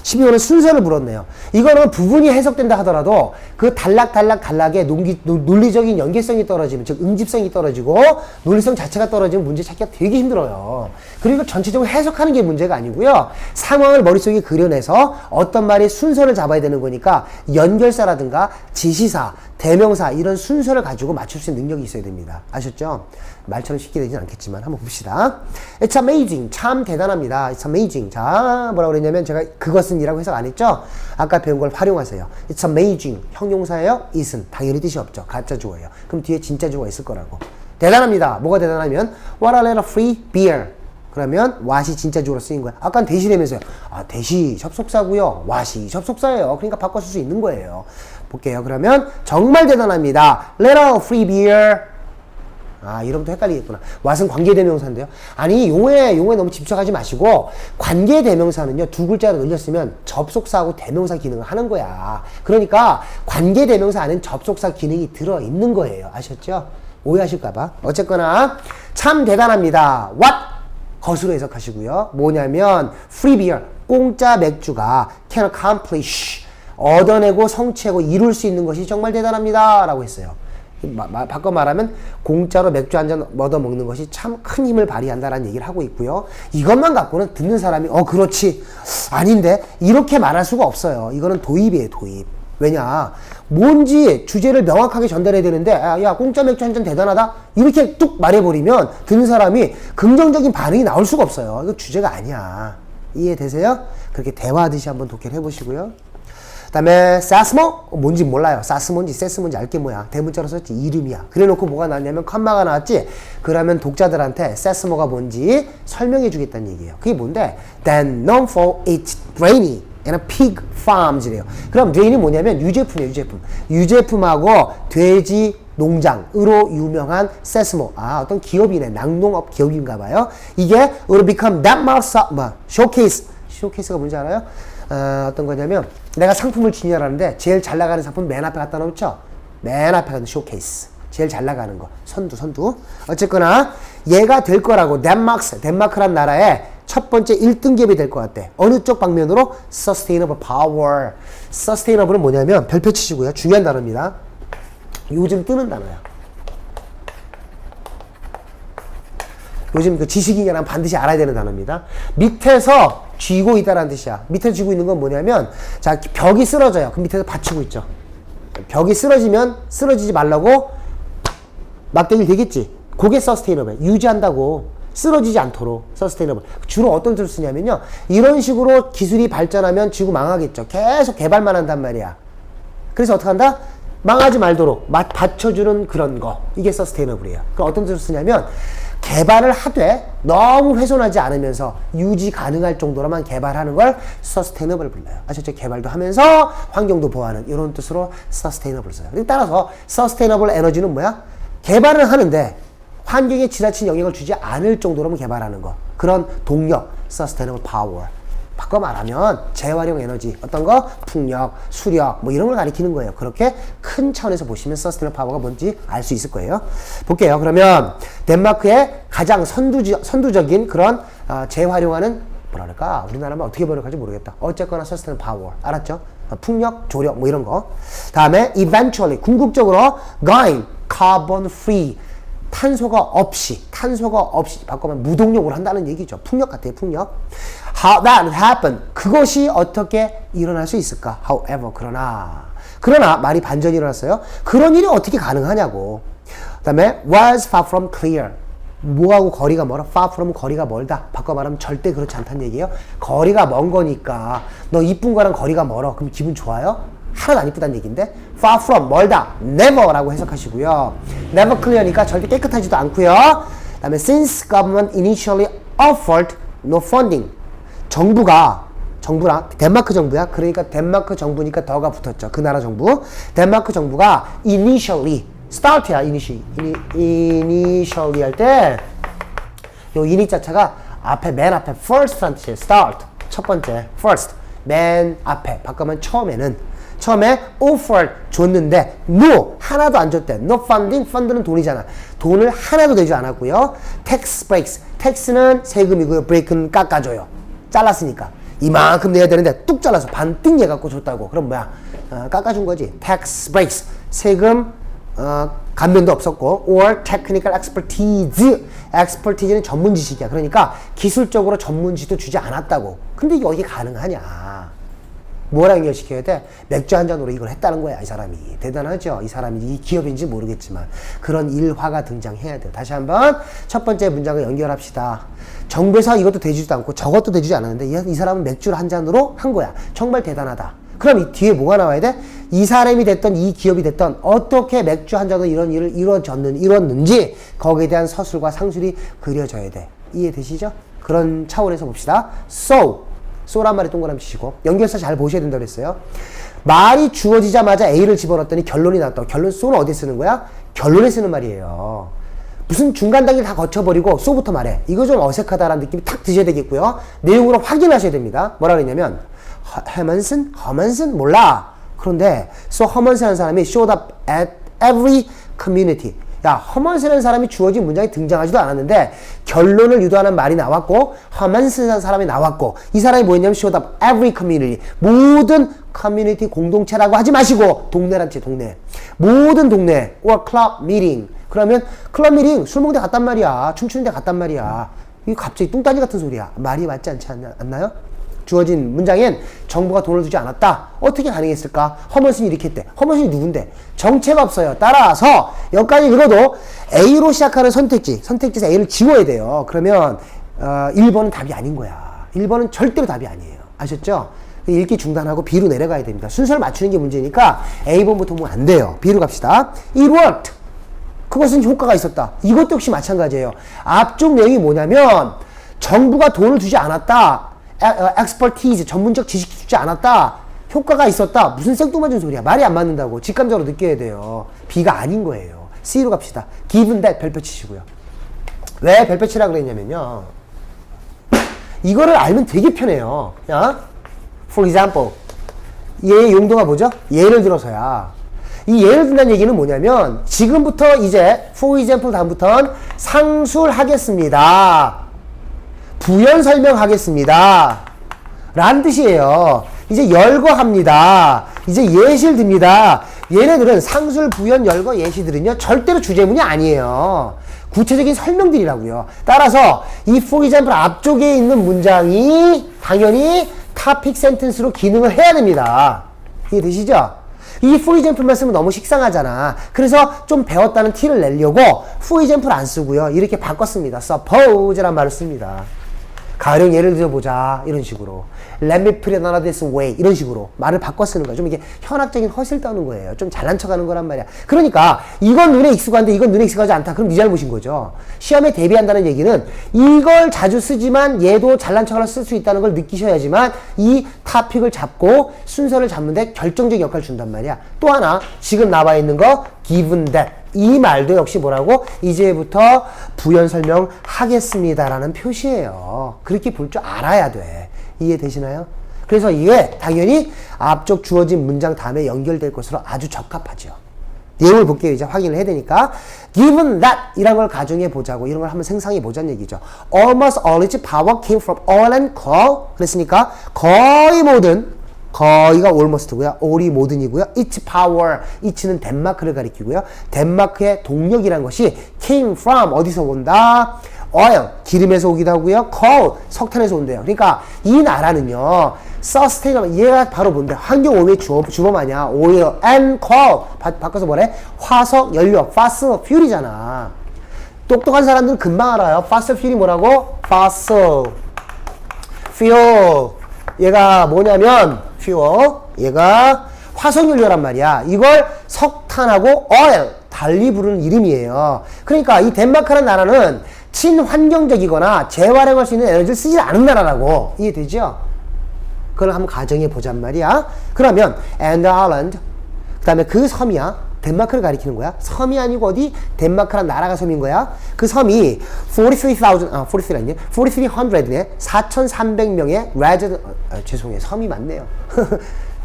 12호는 순서를 물었네요. 이거는 부분이 해석된다 하더라도 그 단락의 논리적인 연계성이 떨어지면, 즉 응집성이 떨어지고 논리성 자체가 떨어지면 문제 찾기가 되게 힘들어요. 그리고 전체적으로 해석하는 게 문제가 아니고요. 상황을 머릿속에 그려내서 어떤 말이 순서를 잡아야 되는 거니까 연결사라든가 지시사, 대명사 이런 순서를 가지고 맞출 수 있는 능력이 있어야 됩니다. 아셨죠? 말처럼 쉽게 되진 않겠지만 한번 봅시다. It's amazing. 참 대단합니다. It's amazing. 자, 뭐라고 그랬냐면 제가 그것은 이라고 해석 안 했죠? 아까 배운 걸 활용하세요. It's amazing. 형용사예요? it은. 당연히 뜻이 없죠. 가짜 주어예요. 그럼 뒤에 진짜 주어가 있을 거라고. 대단합니다. 뭐가 대단하면 What a little free beer. 그러면 what이 진짜 주어로 쓰인 거야. 아까는 대시라면서요. 아, 대시 접속사고요. what이 접속사예요. 그러니까 바꿔 쓸 수 있는 거예요. 볼게요. 그러면 정말 대단합니다. Little free beer. 아, 이러면 헷갈리겠구나. what은 관계대명사인데요. 아니, 용어에 너무 집착하지 마시고 관계대명사는요, 두 글자로 늘렸으면 접속사하고 대명사 기능을 하는 거야. 그러니까 관계대명사 안엔 접속사 기능이 들어있는 거예요. 아셨죠? 오해하실까봐. 어쨌거나 참 대단합니다. What? 것으로 해석하시고요. 뭐냐면 free beer, 공짜 맥주가 can accomplish, 얻어내고 성취하고 이룰 수 있는 것이 정말 대단합니다 라고 했어요. 바꿔 말하면 공짜로 맥주 한 잔 얻어먹는 것이 참 큰 힘을 발휘한다라는 얘기를 하고 있고요. 이것만 갖고는 듣는 사람이 그렇지, 아닌데 이렇게 말할 수가 없어요. 이거는 도입이에요, 도입. 왜냐, 뭔지 주제를 명확하게 전달해야 되는데 야, 공짜 맥주 한 잔 대단하다 이렇게 뚝 말해버리면 듣는 사람이 긍정적인 반응이 나올 수가 없어요. 이거 주제가 아니야. 이해되세요? 그렇게 대화하듯이 한번 독해를 해보시고요. 그 다음에 사스모? 뭔지 몰라요. 사스 뭔지 세스 뭔지 알게 뭐야. 대문자로 썼지. 이름이야. 그래놓고 뭐가 나왔냐면 컴마가 나왔지. 그러면 독자들한테 사스모가 뭔지 설명해 주겠다는 얘기예요. 그게 뭔데? Then known for its grainy and pig farms래요. 그럼 grain이 뭐냐면 유제품이에요. 유제품. 유제품하고 돼지 농장으로 유명한 세스모. 아, 어떤 기업이네. 낙농업 기업인가 봐요. 이게 will become that much showcase. showcase가 뭔지 알아요? 어떤 거냐면 내가 상품을 진열하는데 제일 잘 나가는 상품 맨 앞에 갖다 놓죠. 맨 앞에 가는 쇼케이스. 제일 잘 나가는 거. 선두. 어쨌거나 얘가 될 거라고. 덴마크란 나라의 첫 번째 1등 기업이 될 것 같대. 어느 쪽 방면으로? Sustainable power. Sustainable은 뭐냐면 별표 치시고요. 중요한 단어입니다. 요즘 뜨는 단어야. 요즘 그 지식인이라면 반드시 알아야 되는 단어입니다. 밑에서 쥐고 있다라는 뜻이야. 밑에 쥐고 있는 건 뭐냐면, 자, 벽이 쓰러져요. 그 밑에서 받치고 있죠. 벽이 쓰러지면 쓰러지지 말라고 막대기를 대겠지. 그게 sustainable. 유지한다고. 쓰러지지 않도록 sustainable. 주로 어떤 뜻을 쓰냐면요. 이런 식으로 기술이 발전하면 지구 망하겠죠. 계속 개발만 한단 말이야. 그래서 어떻게 한다? 망하지 말도록 받쳐주는 그런 거. 이게 sustainable이에요. 그럼 어떤 뜻을 쓰냐면, 개발을 하되 너무 훼손하지 않으면서 유지 가능할 정도로만 개발하는 걸 sustainable 불러요. 아셨죠? 개발도 하면서 환경도 보호하는 이런 뜻으로 sustainable 써요. 따라서 sustainable 에너지는 뭐야? 개발을 하는데 환경에 지나친 영향을 주지 않을 정도로만 개발하는 거. 그런 동력, sustainable power. 바꿔 말하면 재활용 에너지, 어떤 거? 풍력, 수력, 뭐 이런 걸 가리키는 거예요. 그렇게 큰 차원에서 보시면 sustainable power가 뭔지 알 수 있을 거예요. 볼게요. 그러면 덴마크의 가장 선두적인 그런 재활용하는 뭐라 그럴까? 우리나라만 어떻게 번역할지 모르겠다. 어쨌거나 sustainable power. 알았죠? 풍력, 조력 뭐 이런 거. 다음에 eventually 궁극적으로 going carbon free. 탄소가 없이 바꾸면 무동력으로 한다는 얘기죠. 풍력 같아요. 풍력. How that happen. 그것이 어떻게 일어날 수 있을까? However, 그러나 말이 반전이 일어났어요. 그런 일이 어떻게 가능하냐고. 그 다음에 was far from clear. 뭐하고 거리가 멀어? far from 거리가 멀다. 바꿔 말하면 절대 그렇지 않다는 얘기예요. 거리가 먼 거니까 너 이쁜 거랑 거리가 멀어. 그럼 기분 좋아요? 하나도 안 이쁘다는 얘기인데 far from 멀다 never라고 해석하시고요. never clear니까 절대 깨끗하지도 않고요. 그 다음에 since government initially offered no funding. 정부나 덴마크 정부야. 그러니까 덴마크 정부니까 더가 붙었죠. 그 나라 정부. 덴마크 정부가 initially start야. initially 할 때 요 ini 자체가 맨 앞에 first란 뜻이에요. start 첫 번째 first 맨 앞에 바꾸면 처음에 offer 줬는데 no 하나도 안 줬대. no funding. fund는 돈이잖아. 돈을 하나도 내지 않았고요. tax breaks. tax는 세금이고요. break는 깎아줘요. 잘랐으니까. 이만큼 내야 되는데 뚝 잘라서 반띵 내갖고 줬다고. 그럼 뭐야? 깎아준 거지. tax breaks. 세금 감면도 없었고, or technical expertise. expertise는 전문 지식이야. 그러니까 기술적으로 전문 지식도 주지 않았다고. 근데 이게 어떻게 가능하냐? 뭐라 연결시켜야 돼? 맥주 한 잔으로 이걸 했다는 거야, 이 사람이. 대단하죠? 이 사람이 이 기업인지 모르겠지만 그런 일화가 등장해야 돼요. 다시 한번 첫 번째 문장을 연결합시다. 정부에서 이것도 대주지도 않고 저것도 대주지 않았는데 이 사람은 맥주를 한 잔으로 한 거야. 정말 대단하다. 그럼 이 뒤에 뭐가 나와야 돼? 이 사람이 됐던 이 기업이 됐던 어떻게 맥주 한 잔으로 이런 일을 이뤘는지 거기에 대한 서술과 상술이 그려져야 돼. 이해되시죠? 그런 차원에서 봅시다. so란 말에 동그라미 치시고 연결사 잘 보셔야 된다고 그랬어요. 말이 주어지자마자 A를 집어넣었더니 결론이 나왔다고. 결론 so는 어디에 쓰는 거야? 결론에 쓰는 말이에요. 무슨 중간 단계를 다 거쳐버리고 so부터 말해. 이거 좀 어색하다라는 느낌이 탁 드셔야 되겠고요. 내용으로 확인하셔야 됩니다. 뭐라 그랬냐면 허먼슨 몰라. 그런데 so 허먼슨이라는 사람이 showed up at every community. 야, 허먼슨이라는 사람이 주어진 문장이 등장하지도 않았는데 결론을 유도하는 말이 나왔고 허먼슨이라는 사람이 나왔고 이 사람이 뭐였냐면 showed up every community. 모든 커뮤니티 공동체라고 하지 마시고 동네란 체 동네. 모든 동네 or club meeting. 그러면 클럽 미팅 술 먹는 데 갔단 말이야. 춤추는 데 갔단 말이야. 이게 갑자기 뚱따지 같은 소리야. 말이 맞지 않나요? 주어진 문장엔 정부가 돈을 주지 않았다. 어떻게 가능했을까? 허먼슨이 이렇게 했대. 허먼슨이 누군데? 정체가 없어요. 따라서 여기까지 읽어도 A로 시작하는 선택지에서 A를 지워야 돼요. 그러면 1번은 답이 아닌 거야. 1번은 절대로 답이 아니에요. 아셨죠? 읽기 중단하고 B로 내려가야 됩니다. 순서를 맞추는 게 문제니까 A번부터 보면 안 돼요. B로 갑시다. It worked. 그것은 효과가 있었다. 이것도 역시 마찬가지예요. 앞쪽 내용이 뭐냐면 정부가 돈을 주지 않았다. expertise, 전문적 지식이 주지 않았다. 효과가 있었다. 무슨 생뚱맞은 소리야. 말이 안 맞는다고. 직감적으로 느껴야 돼요. B가 아닌 거예요. C로 갑시다. given that 별표 치시고요. 왜 별표 치라 그랬냐면요. 이거를 알면 되게 편해요. 야? For example. 얘의 용도가 뭐죠? 예를 들어서야. 이 예를 든다는 얘기는 뭐냐면 지금부터 이제 for example 다음부터는 상술하겠습니다. 부연 설명하겠습니다. 라는 뜻이에요. 이제 열거합니다. 이제 예시를 듭니다. 얘네들은 상술, 부연, 열거, 예시들은요 절대로 주제문이 아니에요. 구체적인 설명들이라고요. 따라서 이 for example 앞쪽에 있는 문장이 당연히 topic sentence로 기능을 해야 됩니다. 이해되시죠? 이 for example만 쓰면 너무 식상하잖아. 그래서 좀 배웠다는 티를 내려고 for example 안 쓰고요. 이렇게 바꿨습니다. suppose란 말을 씁니다. 가령 예를 들어보자. 이런 식으로. Let me put it another this way. 이런 식으로 말을 바꿔 쓰는 거야. 좀 이게 현학적인 허실 떠는 거예요. 좀 잘난 척 하는 거란 말이야. 그러니까 이건 눈에 익숙한데 이건 눈에 익숙하지 않다. 그럼 네 잘못인 거죠. 시험에 대비한다는 얘기는 이걸 자주 쓰지만 얘도 잘난 척을 쓸 수 있다는 걸 느끼셔야지만 이 토픽을 잡고 순서를 잡는데 결정적 역할을 준단 말이야. 또 하나 지금 나와 있는 거 given that. 이 말도 역시 뭐라고? 이제부터 부연 설명하겠습니다라는 표시예요. 그렇게 볼 줄 알아야 돼. 이해되시나요? 그래서 이게 당연히 앞쪽 주어진 문장 다음에 연결될 것으로 아주 적합하죠. 내용을 볼게요. 이제 확인을 해야 되니까. Given that 이란 걸 가정해 보자고 이런 걸 한번 생성해 보자는 얘기죠. Almost all its power came from oil and coal. 그랬으니까 거의 모든 거의가 almost고요. all이 모든이고요. its power, it는 덴마크를 가리키고요. 덴마크의 동력이란 것이 came from 어디서 온다? oil, 기름에서 오기도 하고요. coal, 석탄에서 온대요. 그러니까 이 나라는요. sustainable, 얘가 바로 뭔데? 환경오염의 주범 아니야. oil and coal. 바꿔서 뭐래? 화석, 연료, fossil fuel이잖아. 똑똑한 사람들은 금방 알아요. fossil fuel이 뭐라고? fossil fuel. 얘가 뭐냐면 fuel, 얘가 화석연료란 말이야. 이걸 석탄하고 oil, 달리 부르는 이름이에요. 그러니까 이 덴마크라는 나라는 친환경적이거나 재활용할 수 있는 에너지를 쓰지 않은 나라라고. 이해되죠? 그걸 한번 가정해 보잔 말이야. 그러면 and Ireland, 그 다음에 그 섬이야. 덴마크를 가리키는 거야. 섬이 아니고 어디? 덴마크란 나라가 섬인 거야. 그 섬이 4300네. 4,300명의 죄송해요. 섬이 많네요.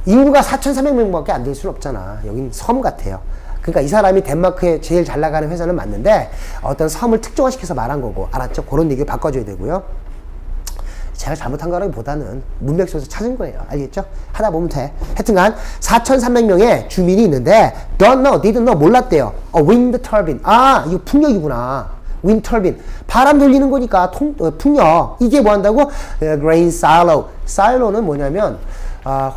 인구가 4,300명밖에 안 될 수는 없잖아. 여긴 섬 같아요. 그러니까 이 사람이 덴마크에 제일 잘 나가는 회사는 맞는데 어떤 섬을 특정화시켜서 말한 거고. 알았죠? 그런 얘기를 바꿔줘야 되고요. 제가 잘못한 거라기보다는 문맥 속에서 찾은 거예요. 알겠죠? 하다 보면 돼. 하여튼간 4,300명의 주민이 있는데 didn't know 몰랐대요. wind turbine. 아, 이거 풍력이구나. wind turbine. 바람 돌리는 거니까 풍력. 이게 뭐 한다고? grain silo. silo는 뭐냐면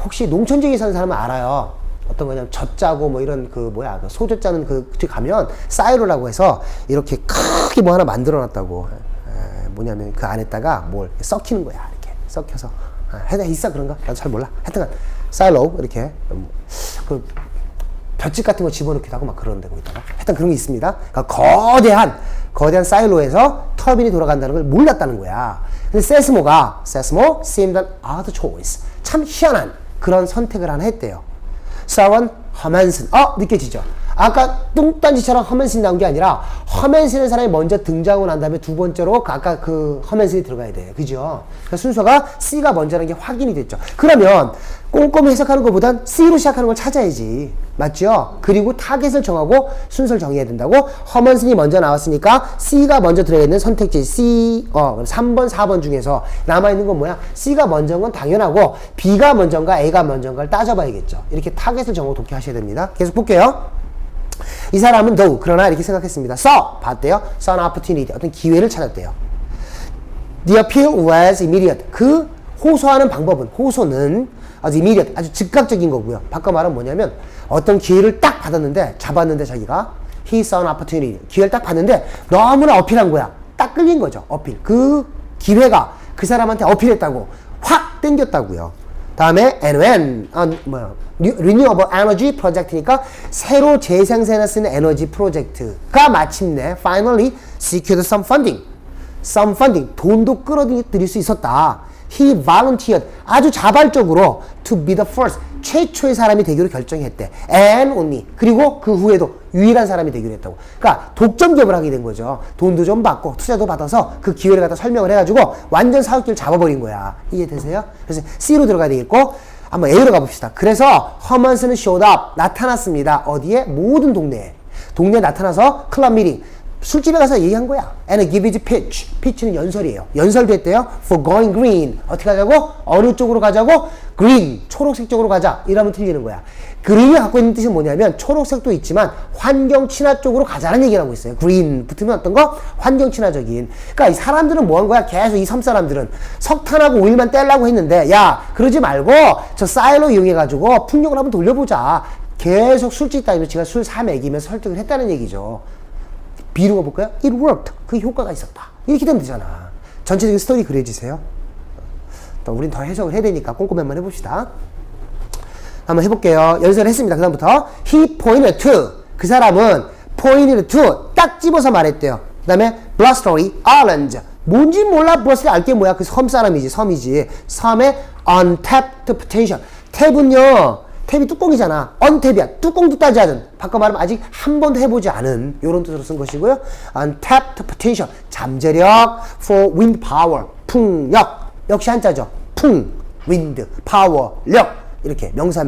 혹시 농촌 지역에 사는 사람은 알아요. 어떤 거냐면 젖짜고 뭐 이런 그 소젖 짜는 그쪽 가면 사이로라고 해서 이렇게 크게 뭐 하나 만들어 놨다고. 뭐냐면 그 안에다가 뭘 썩히는 거야. 이렇게 썩혀서. 있어 그런가? 나도 잘 몰라. 하여튼 사일로 이렇게 그 볏짚 같은 거 집어넣기도 하고 막 그런 데고 있다가 하여튼 그런 게 있습니다. 그러니까 거대한 사일로에서 터빈이 돌아간다는 걸 몰랐다는 거야. 근데 세스모 seemed an odd choice. 참 희한한 그런 선택을 하나 했대요. 서원 허맨슨. 느껴지죠? 아까 뚱딴지처럼 허맨슨이 나온 게 아니라 허맨슨의 사람이 먼저 등장하고 난 다음에 두 번째로 아까 그 허맨슨이 들어가야 돼. 그죠? 그러니까 순서가 C가 먼저라는 게 확인이 됐죠. 그러면 꼼꼼히 해석하는 것보단 C로 시작하는 걸 찾아야지. 맞죠? 그리고 타겟을 정하고 순서를 정해야 된다고. 허먼슨이 먼저 나왔으니까 C가 먼저 들어있는 선택지 C 3번, 4번 중에서 남아있는 건 뭐야? C가 먼저인 건 당연하고 B가 먼저인가 A가 먼저인가를 따져봐야겠죠. 이렇게 타겟을 정하고 독해하셔야 됩니다. 계속 볼게요. 이 사람은 though 그러나 이렇게 생각했습니다. 봤대요. saw an opportunity. 어떤 기회를 찾았대요. The appeal was immediate. 그 호소하는 방법은 호소는 아주 immediate, 아주 즉각적인 거고요. 바꿔 말하면 뭐냐면 어떤 기회를 딱 받았는데 잡았는데 자기가 he saw an opportunity. 기회를 딱 봤는데 너무나 어필한 거야. 딱 끌린 거죠. 어필. 그 기회가 그 사람한테 어필했다고 확 땡겼다고요. 다음에 Renewable Energy Project니까 새로 재생산에 쓰는 에너지 프로젝트가 마침내 finally secured some funding. 돈도 끌어들일 수 있었다. He volunteered. 아주 자발적으로 to be the first. 최초의 사람이 되기로 결정했대. And only. 그리고 그 후에도 유일한 사람이 되기로 했다고. 그러니까 독점 기업을 하게 된 거죠. 돈도 좀 받고 투자도 받아서 그 기회를 갖다 설명을 해가지고 완전 사업기를 잡아버린 거야. 이해되세요? 그래서 C로 들어가야 되겠고 한번 A로 가봅시다. 그래서 허먼스는 showed up. 나타났습니다. 어디에? 모든 동네에. 동네에 나타나서 클럽 미팅. 술집에 가서 얘기한 거야. And give his pitch. pitch는 연설이에요. 연설도 했대요. For going green. 어떻게 하자고? 어느 쪽으로 가자고? green. 초록색 쪽으로 가자. 이러면 틀리는 거야. green이 갖고 있는 뜻은 뭐냐면 초록색도 있지만 환경 친화 쪽으로 가자는 얘기를 하고 있어요. green 붙으면 어떤 거? 환경 친화적인. 그러니까 이 사람들은 뭐 한 거야? 계속 이 섬 사람들은 석탄하고 오일만 떼려고 했는데 야 그러지 말고 저 사일로 이용해가지고 풍력을 한번 돌려보자. 계속 술집 다니면서 제가 술 사 먹이면서 설득을 했다는 얘기죠. B로 가볼까요? It worked. 그 효과가 있었다. 이렇게 되면 되잖아. 전체적인 스토리 그려주세요. 또 우린 더 해석을 해야 되니까 꼼꼼히 한번 해봅시다. 한번 해볼게요. 연설을 했습니다. 그 다음부터 He pointed to. 그 사람은 pointed to. 딱 집어서 말했대요. 그 다음에 Blustery Island. 뭔지 몰라. Blustery 알게 뭐야? 그 섬 사람이지. 섬이지. 섬의 untapped potential. 탭은요. 탭이 뚜껑이잖아. 언탭이야. 뚜껑도 따지 않은. 바꿔 말하면 아직 한 번도 해보지 않은 이런 뜻으로 쓴 것이고요. Untapped potential. 잠재력 for wind power. 풍력. 역시 한자죠. 풍. wind. power. 력. 이렇게 명사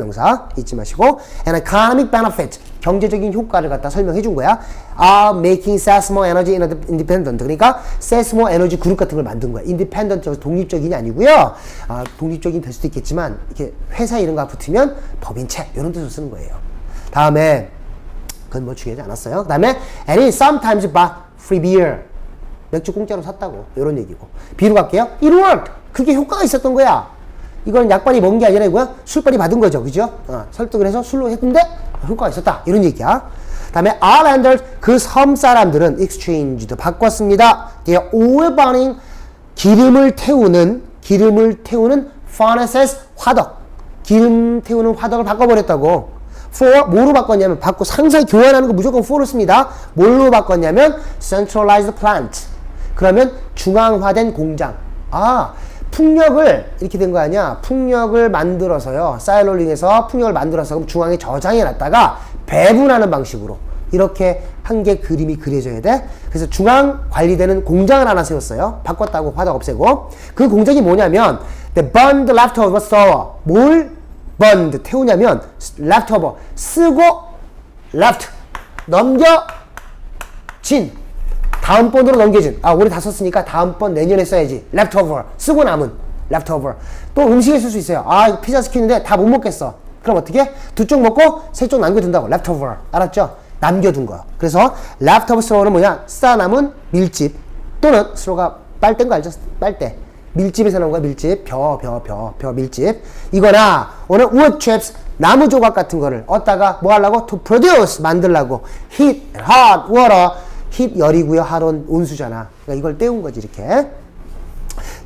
잊지 마시고 and economic benefit. 경제적인 효과를 갖다 설명해 준 거야. are making SESMO energy independent. 그러니까 SESMO 에너지 그룹 같은 걸 만든 거야. independent, 독립적인이 아니고요. 독립적인 될 수도 있겠지만 이렇게 회사 이름과 붙으면 법인체 이런 뜻으로 쓰는 거예요. 다음에 그건 뭐 중요하지 않았어요. 그 다음에 and he sometimes bought free beer. 맥주 공짜로 샀다고 이런 얘기고. B로 갈게요. It worked. 그게 효과가 있었던 거야. 이건 약발이 먹은 게 아니라 이거야 술발이 받은 거죠. 그죠? 설득을 해서 술로 했는데 효과가 있었다. 이런 얘기야. 다음에 Islanders 그 섬 사람들은 exchanged 바꿨습니다. They are all burning 기름을 태우는 furnaces 화덕. 기름 태우는 화덕을 바꿔버렸다고. for 뭐로 바꿨냐면 상상 교환하는 거 무조건 for로 씁니다. 뭘로 바꿨냐면 centralized plant. 그러면 중앙화된 공장. 풍력을 이렇게 된 거 아니야? 풍력을 만들어서요. 사일롤링에서 풍력을 만들어서 그럼 중앙에 저장해 놨다가 배분하는 방식으로 이렇게 한 개 그림이 그려져야 돼. 그래서 중앙 관리되는 공장을 하나 세웠어요. 바꿨다고 화덕 없애고. 그 공장이 뭐냐면 they burned leftover store. 뭘 burned 태우냐면 leftover 쓰고 left 넘겨진 다음번으로 넘겨진. 올해 다 썼으니까 다음번 내년에 써야지. leftover. 쓰고 남은. leftover. 또 음식에 쓸 수 있어요. 이거 피자 시키는데 다 못 먹겠어. 그럼 어떻게? 두 쪽 먹고 세 쪽 남겨둔다고. leftover. 알았죠? 남겨둔 거야. 그래서 leftover throw는 뭐냐? 싸 남은 밀집 또는 throw가 빨대인 거 알죠? 빨대. 밀집에서 나온 거야. 밀집. 밀집. 이거나 오늘 wood chips 나무 조각 같은 거를 얻다가 뭐 하려고? to produce 만들라고. heat, hot, water. heat 열이고요. hot은 온수잖아. 그러니까 이걸 때운 거지 이렇게.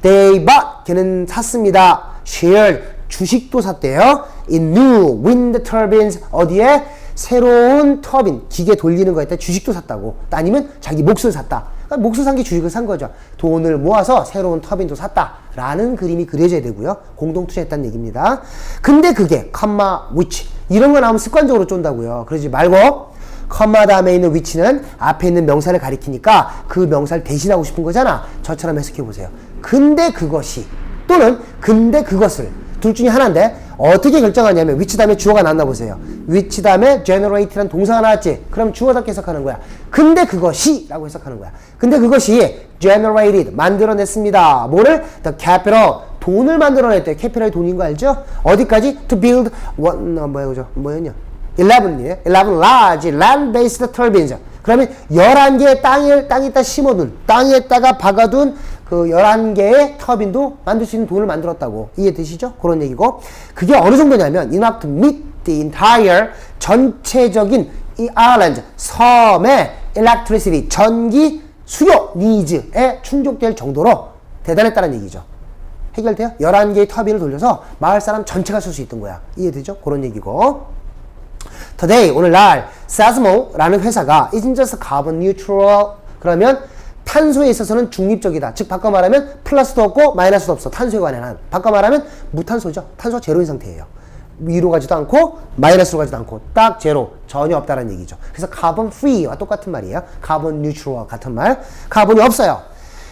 They bought. 걔는 샀습니다. shared. 주식도 샀대요. in new wind turbines. 어디에? 새로운 터빈, 기계 돌리는 거에 따라 주식도 샀다고. 아니면 자기 몫을 샀다. 그러니까 몫을 산 게 주식을 산 거죠. 돈을 모아서 새로운 터빈도 샀다. 라는 그림이 그려져야 되고요. 공동 투자했다는 얘기입니다. 근데 그게, 컴마, which. 이런 거 나오면 습관적으로 쫀다고요. 그러지 말고, 컴마 다음에 있는 which는 앞에 있는 명사를 가리키니까 그 명사를 대신하고 싶은 거잖아. 저처럼 해석해 보세요. 근데 그것이, 또는 근데 그것을. 둘 중에 하나인데 어떻게 결정하냐면 which 다음에 주어가 나왔나 보세요. which 다음에 generate라는 동사가 나왔지. 그럼 주어답게 해석하는 거야. 근데 그것이 라고 해석하는 거야. 근데 그것이 generated 만들어냈습니다. 뭐를? the capital 돈을 만들어냈대. 캐피탈이 돈인 거 알죠? 어디까지? to build 뭐였냐? 11 large land-based turbines. 그러면 11개의 땅에다 심어둔, 땅에다가 박아둔 그 11개의 터빈도 만들 수 있는 돈을 만들었다고. 이해되시죠? 그런 얘기고. 그게 어느 정도냐면 enough to meet the entire 전체적인 이 island 섬의 electricity 전기 수요 needs에 충족될 정도로 대단했다는 얘기죠. 해결돼요? 11개의 터빈을 돌려서 마을 사람 전체가 쓸 수 있던 거야. 이해되죠? 그런 얘기고. Today, 오늘날 Sasmo라는 회사가 isn't just carbon neutral. 그러면 탄소에 있어서는 중립적이다. 즉 바꿔 말하면 플러스도 없고 마이너스도 없어. 탄소에 관한. 바꿔 말하면 무탄소죠. 탄소 제로인 상태예요. 위로 가지도 않고 마이너스로 가지도 않고 딱 제로. 전혀 없다는 얘기죠. 그래서 carbon free와 똑같은 말이에요. carbon neutral과 같은 말. 카본이 없어요.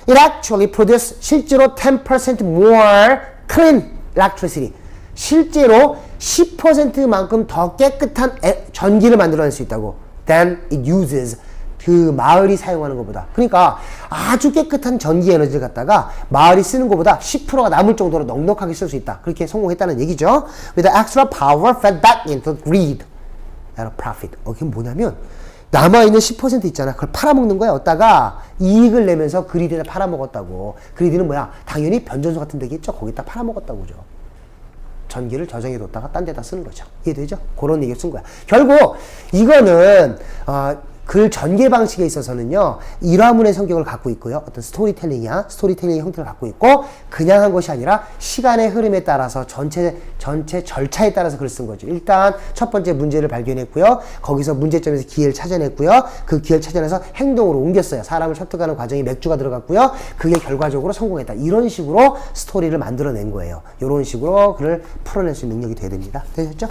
It actually produces 실제로 10% more clean electricity. 실제로 10%만큼 더 깨끗한 전기를 만들어낼 수 있다고. than it uses. 그 마을이 사용하는 것보다. 그러니까 아주 깨끗한 전기 에너지를 갖다가 마을이 쓰는 것보다 10%가 남을 정도로 넉넉하게 쓸 수 있다. 그렇게 성공했다는 얘기죠. With the extra power fed back into the grid at a profit. 그게 뭐냐면 남아있는 10% 있잖아. 그걸 팔아먹는 거야. 얻다가 이익을 내면서 그리드에다 팔아먹었다고. 그리드는 뭐야? 당연히 변전소 같은 데겠죠. 거기다 팔아먹었다고죠. 전기를 저장해뒀다가 딴 데다 쓰는 거죠. 이해되죠? 그런 얘기를 쓴 거야. 결국 이거는 글 전개 방식에 있어서는요, 일화문의 성격을 갖고 있고요. 어떤 스토리텔링이야. 스토리텔링의 형태를 갖고 있고, 그냥 한 것이 아니라 시간의 흐름에 따라서 전체 절차에 따라서 글을 쓴 거죠. 일단 첫 번째 문제를 발견했고요. 거기서 문제점에서 기회를 찾아냈고요. 그 기회를 찾아내서 행동으로 옮겼어요. 사람을 습득하는 과정에 맥주가 들어갔고요. 그게 결과적으로 성공했다. 이런 식으로 스토리를 만들어낸 거예요. 이런 식으로 글을 풀어낼 수 있는 능력이 돼야 됩니다. 되셨죠?